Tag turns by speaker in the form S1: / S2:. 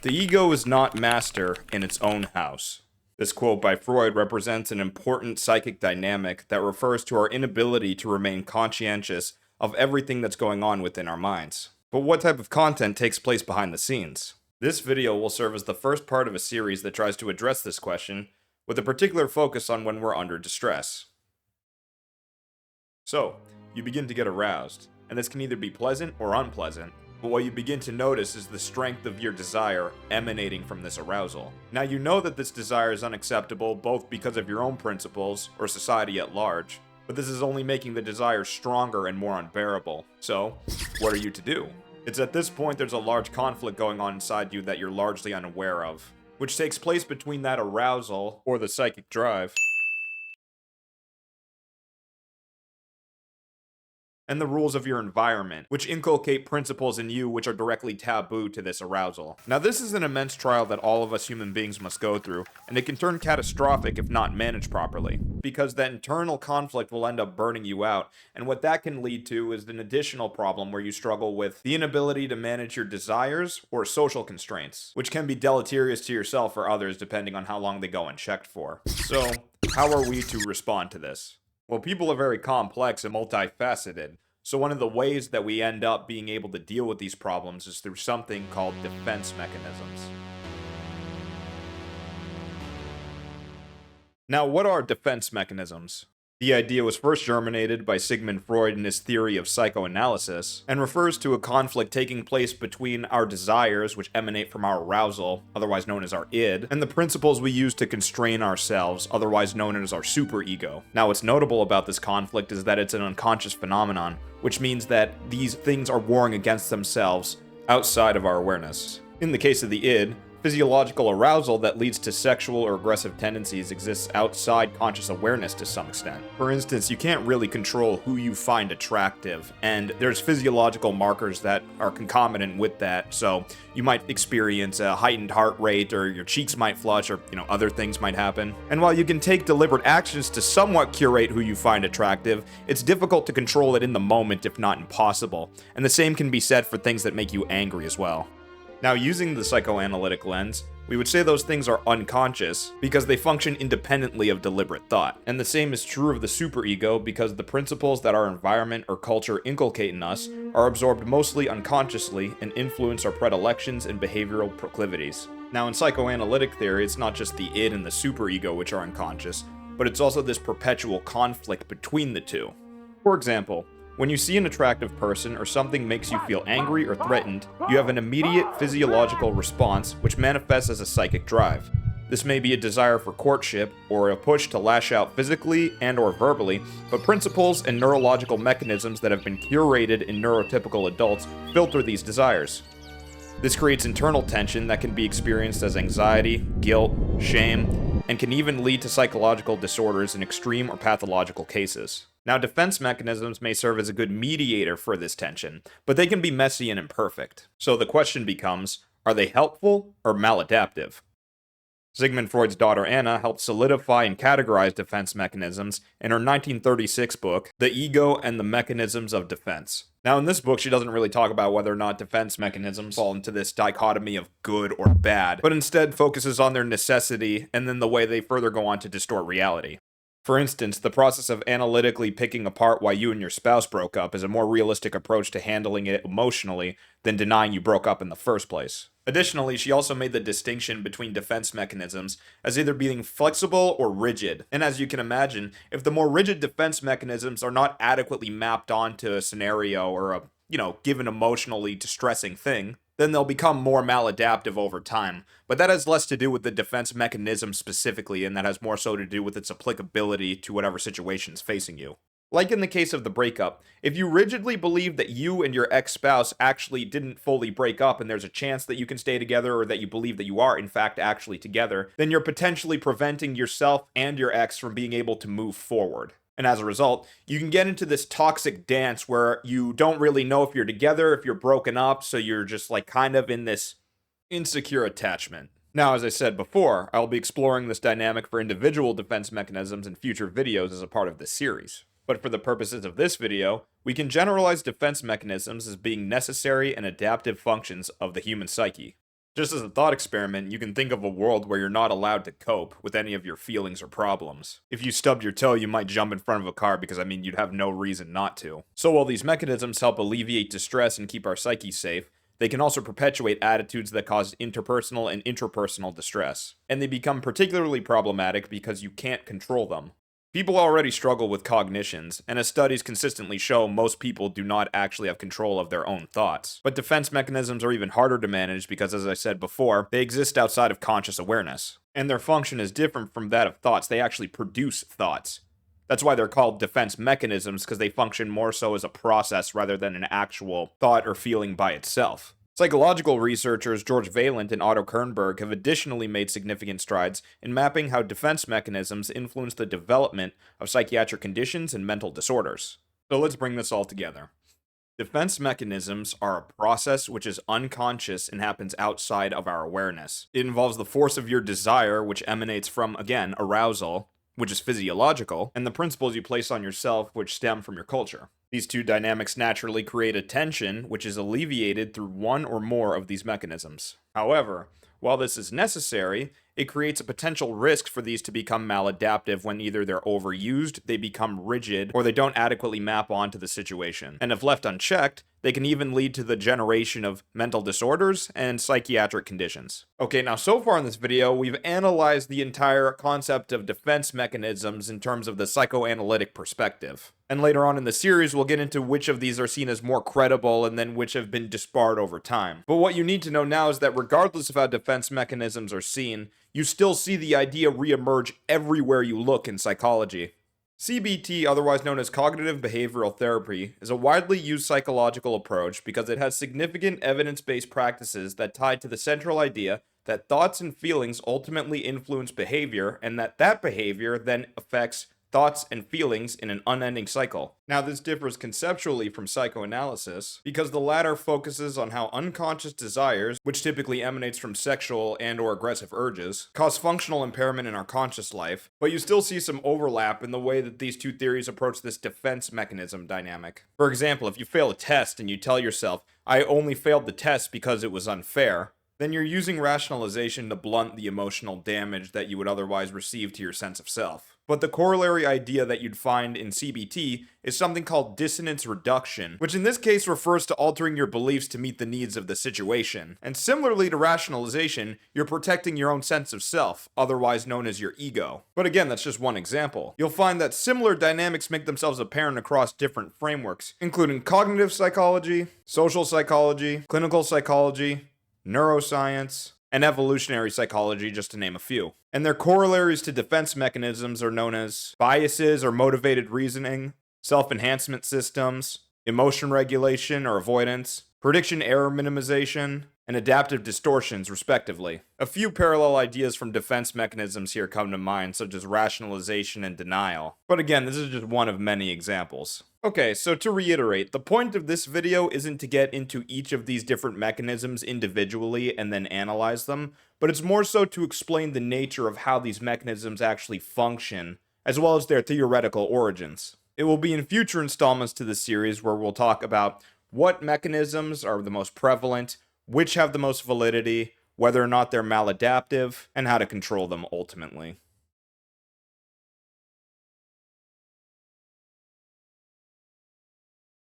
S1: The ego is not master in its own house. This quote by Freud represents an important psychic dynamic that refers to our inability to remain conscientious of everything that's going on within our minds. But what type of content takes place behind the scenes? This video will serve as the first part of a series that tries to address this question, with a particular focus on when we're under distress. So, you begin to get aroused, and this can either be pleasant or unpleasant, but what you begin to notice is the strength of your desire emanating from this arousal. Now you know that this desire is unacceptable both because of your own principles or society at large, but this is only making the desire stronger and more unbearable. So, what are you to do? It's at this point there's a large conflict going on inside you that you're largely unaware of, which takes place between that arousal, or the psychic drive, and the rules of your environment, which inculcate principles in you which are directly taboo to this arousal. Now this is an immense trial that all of us human beings must go through, and it can turn catastrophic if not managed properly, because that internal conflict will end up burning you out, and what that can lead to is an additional problem where you struggle with the inability to manage your desires or social constraints, which can be deleterious to yourself or others depending on how long they go unchecked for. So, how are we to respond to this? Well, people are very complex and multifaceted, so one of the ways that we end up being able to deal with these problems is through something called defense mechanisms. Now, what are defense mechanisms? The idea was first germinated by Sigmund Freud in his theory of psychoanalysis, and refers to a conflict taking place between our desires, which emanate from our arousal, otherwise known as our id, and the principles we use to constrain ourselves, otherwise known as our superego. Now, what's notable about this conflict is that it's an unconscious phenomenon, which means that these things are warring against themselves outside of our awareness. In the case of the id, physiological arousal that leads to sexual or aggressive tendencies exists outside conscious awareness to some extent. For instance, you can't really control who you find attractive, and there's physiological markers that are concomitant with that, so you might experience a heightened heart rate, or your cheeks might flush, or other things might happen. And while you can take deliberate actions to somewhat curate who you find attractive, it's difficult to control it in the moment, if not impossible. And the same can be said for things that make you angry as well. Now, using the psychoanalytic lens, we would say those things are unconscious because they function independently of deliberate thought. And the same is true of the superego because the principles that our environment or culture inculcate in us are absorbed mostly unconsciously and influence our predilections and behavioral proclivities. Now, in psychoanalytic theory, it's not just the id and the superego which are unconscious, but it's also this perpetual conflict between the two. For example, when you see an attractive person or something makes you feel angry or threatened, you have an immediate physiological response which manifests as a psychic drive. This may be a desire for courtship or a push to lash out physically and or verbally, but principles and neurological mechanisms that have been curated in neurotypical adults filter these desires. This creates internal tension that can be experienced as anxiety, guilt, shame, and can even lead to psychological disorders in extreme or pathological cases. Now, defense mechanisms may serve as a good mediator for this tension, but they can be messy and imperfect. So the question becomes, are they helpful or maladaptive? Sigmund Freud's daughter Anna helped solidify and categorize defense mechanisms in her 1936 book, The Ego and the Mechanisms of Defense. Now, in this book, she doesn't really talk about whether or not defense mechanisms fall into this dichotomy of good or bad, but instead focuses on their necessity and then the way they further go on to distort reality. For instance, the process of analytically picking apart why you and your spouse broke up is a more realistic approach to handling it emotionally than denying you broke up in the first place. Additionally, she also made the distinction between defense mechanisms as either being flexible or rigid. And as you can imagine, if the more rigid defense mechanisms are not adequately mapped onto a scenario or a, given emotionally distressing thing, then they'll become more maladaptive over time. But that has less to do with the defense mechanism specifically, and that has more so to do with its applicability to whatever situation's facing you. Like in the case of the breakup, if you rigidly believe that you and your ex-spouse actually didn't fully break up and there's a chance that you can stay together, or that you believe that you are in fact actually together, then you're potentially preventing yourself and your ex from being able to move forward. And as a result, you can get into this toxic dance where you don't really know if you're together, if you're broken up, so you're just kind of in this insecure attachment. Now, as I said before, I'll be exploring this dynamic for individual defense mechanisms in future videos as a part of this series. But for the purposes of this video, we can generalize defense mechanisms as being necessary and adaptive functions of the human psyche. Just as a thought experiment, you can think of a world where you're not allowed to cope with any of your feelings or problems. If you stubbed your toe, you might jump in front of a car because, you'd have no reason not to. So while these mechanisms help alleviate distress and keep our psyche safe, they can also perpetuate attitudes that cause interpersonal and intrapersonal distress. And they become particularly problematic because you can't control them. People already struggle with cognitions, and as studies consistently show, most people do not actually have control of their own thoughts. But defense mechanisms are even harder to manage because, as I said before, they exist outside of conscious awareness. And their function is different from that of thoughts. They actually produce thoughts. That's why they're called defense mechanisms, because they function more so as a process rather than an actual thought or feeling by itself. Psychological researchers George Vaillant and Otto Kernberg have additionally made significant strides in mapping how defense mechanisms influence the development of psychiatric conditions and mental disorders. So let's bring this all together. Defense mechanisms are a process which is unconscious and happens outside of our awareness. It involves the force of your desire, which emanates from, again, arousal, which is physiological, and the principles you place on yourself, which stem from your culture. These two dynamics naturally create a tension, which is alleviated through one or more of these mechanisms. However, while this is necessary, it creates a potential risk for these to become maladaptive when either they're overused, they become rigid, or they don't adequately map onto the situation. And if left unchecked, they can even lead to the generation of mental disorders and psychiatric conditions. Okay, now so far in this video, we've analyzed the entire concept of defense mechanisms in terms of the psychoanalytic perspective. And later on in the series, we'll get into which of these are seen as more credible and then which have been disbarred over time. But what you need to know now is that regardless of how defense mechanisms are seen, you still see the idea reemerge everywhere you look in psychology. CBT, otherwise known as cognitive behavioral therapy, is a widely used psychological approach because it has significant evidence-based practices that tie to the central idea that thoughts and feelings ultimately influence behavior, and that behavior then affects thoughts and feelings in an unending cycle. Now, this differs conceptually from psychoanalysis because the latter focuses on how unconscious desires, which typically emanates from sexual and/or aggressive urges, cause functional impairment in our conscious life, but you still see some overlap in the way that these two theories approach this defense mechanism dynamic. For example, if you fail a test and you tell yourself, "I only failed the test because it was unfair," then you're using rationalization to blunt the emotional damage that you would otherwise receive to your sense of self. But the corollary idea that you'd find in CBT is something called dissonance reduction, which in this case refers to altering your beliefs to meet the needs of the situation. And similarly to rationalization, you're protecting your own sense of self, otherwise known as your ego. But again, that's just one example. You'll find that similar dynamics make themselves apparent across different frameworks, including cognitive psychology, social psychology, clinical psychology, neuroscience, and evolutionary psychology, just to name a few. And their corollaries to defense mechanisms are known as biases or motivated reasoning, self-enhancement systems, emotion regulation or avoidance, prediction error minimization, and adaptive distortions, respectively. A few parallel ideas from defense mechanisms here come to mind, such as rationalization and denial. But again, this is just one of many examples. Okay, so to reiterate, the point of this video isn't to get into each of these different mechanisms individually and then analyze them, but it's more so to explain the nature of how these mechanisms actually function, as well as their theoretical origins. It will be in future installments to this series where we'll talk about what mechanisms are the most prevalent, which have the most validity, whether or not they're maladaptive, and how to control them ultimately.